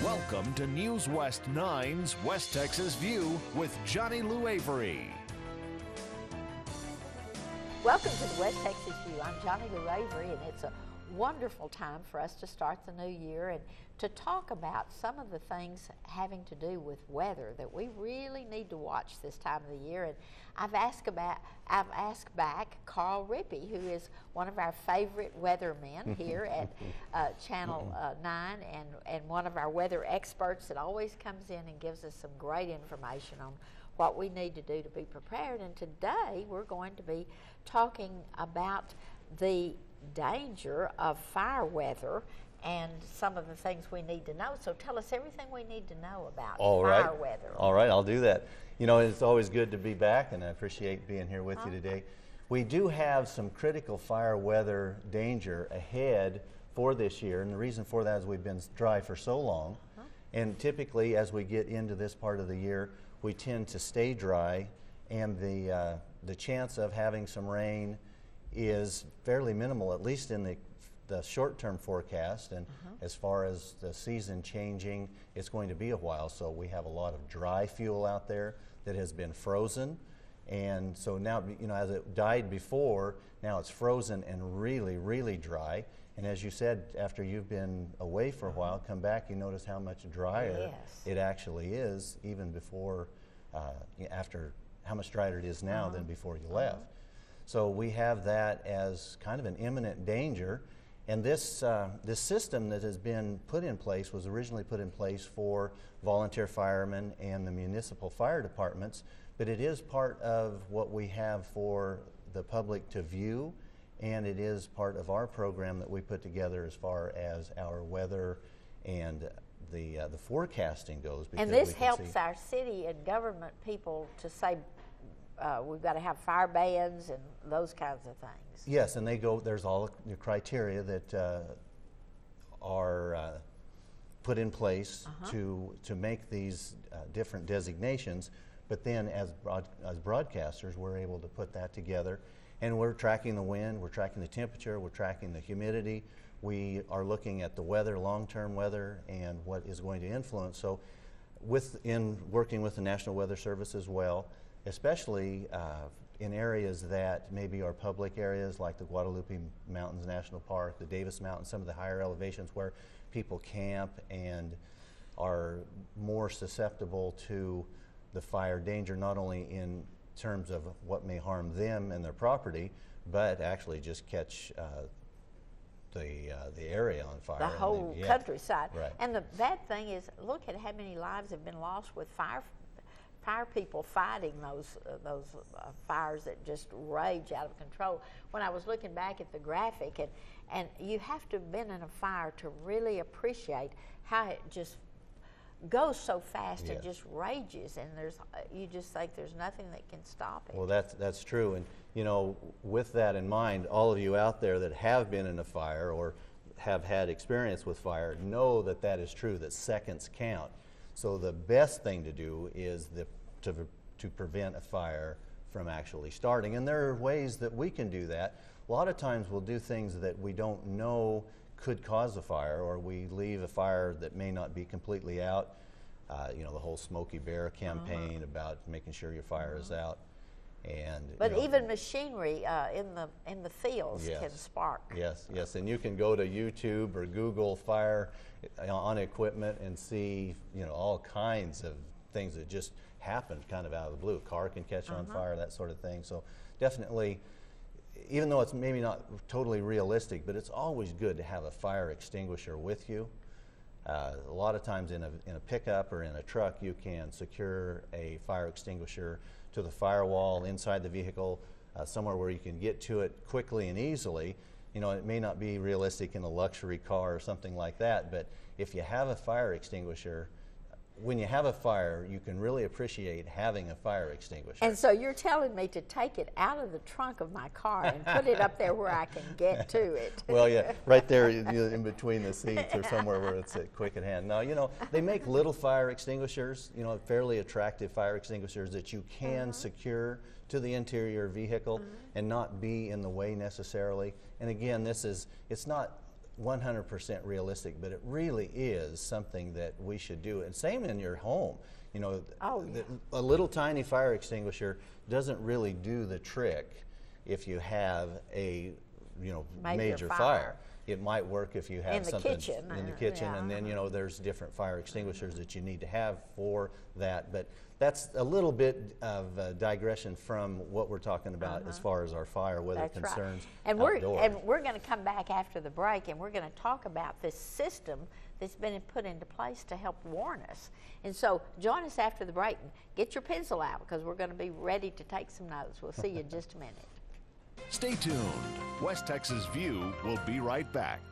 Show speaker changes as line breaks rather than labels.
Welcome to News West 9's West Texas View with Johnny Lou Avery.
Welcome to the West Texas View. I'm Johnny Lou Avery, and it's a wonderful time for us to start the new year and to talk about some of the things having to do with weather that we really need to watch this time of the year. And I've asked back Carl Rippey, who is one of our favorite weathermen here at Channel 9 and one of our weather experts that always comes in and gives us some great information on what we need to do to be prepared. And today we're going to be talking about the danger of fire weather and some of the things we need to know. So tell us everything we need to know about fire weather.
All right, I'll do that. You know, it's always good to be back, and I appreciate being here with you today. We do have some critical fire weather danger ahead for this year, and the reason for that is we've been dry for so long. And typically, as we get into this part of the year, we tend to stay dry, and the chance of having some rain is fairly minimal, at least in the short-term forecast. And as far as the season changing, it's going to be a while. So we have a lot of dry fuel out there that has been frozen. And so now, you know, as it died before, now it's frozen and really, really dry. And as you said, after you've been away for a while, come back, you notice how much drier it actually is, even before, after how much drier it is now than before you left. So we have that as kind of an imminent danger. And this system that has been put in place was originally put in place for volunteer firemen and the municipal fire departments, but it is part of what we have for the public to view, and it is part of our program that we put together as far as our weather and the forecasting goes.
And this helps our city and government people to say we've got to have fire bans and those kinds of things.
Yes, and there's all the criteria that are put in place to make these different designations, but then as broadcasters, we're able to put that together, and we're tracking the wind, we're tracking the temperature, we're tracking the humidity, we are looking at the weather, long-term weather, and what is going to influence. So in working with the National Weather Service as well, especially in areas that maybe are public areas like the Guadalupe Mountains National Park, the Davis Mountains, some of the higher elevations where people camp and are more susceptible to the fire danger, not only in terms of what may harm them and their property, but actually just catch the area on fire.
The whole countryside.
Right.
And the bad thing is, look at how many lives have been lost with fire people fighting those fires that just rage out of control. When I was looking back at the graphic, and you have to have been in a fire to really appreciate how it just goes so fast and just rages, and you just think there's nothing that can stop it.
Well, that's true, and you know, with that in mind, all of you out there that have been in a fire or have had experience with fire know that that is true, that seconds count. So the best thing to do is to prevent a fire from actually starting. And there are ways that we can do that. A lot of times we'll do things that we don't know could cause a fire, or we leave a fire that may not be completely out. You know, the whole Smokey Bear campaign about making sure your fire is out. But
even machinery in the fields can spark.
Yes, and you can go to YouTube or Google fire on equipment and see, you know, all kinds of things that just happen kind of out of the blue. A car can catch on fire, that sort of thing. So definitely, even though it's maybe not totally realistic, but it's always good to have a fire extinguisher with you. A lot of times in a pickup or in a truck, you can secure a fire extinguisher to the firewall inside the vehicle, somewhere where you can get to it quickly and easily. You know, it may not be realistic in a luxury car or something like that, but if you have a fire extinguisher, when you have a fire, you can really appreciate having a fire extinguisher.
And so you're telling me to take it out of the trunk of my car and put it up there where I can get to it.
Well, yeah, right there in between the seats or somewhere where it's quick at hand. Now, you know, they make little fire extinguishers, you know, fairly attractive fire extinguishers that you can secure to the interior vehicle and not be in the way necessarily. And again, it's not 100% realistic, but it really is something that we should do. And same in your home. You know, a little tiny fire extinguisher doesn't really do the trick if you have a, you know, major fire. It might work if you have
in the
something
kitchen.
in the kitchen, and then, you know, there's different fire extinguishers that you need to have for that. But that's a little bit of a digression from what we're talking about as far as our fire weather concerns.
Right. And
outdoors.
we're going to come back after the break, and we're going to talk about this system that's been put into place to help warn us. And so join us after the break and get your pencil out, because we're going to be ready to take some notes. We'll see you in just a minute.
Stay tuned. West Texas View will be right back.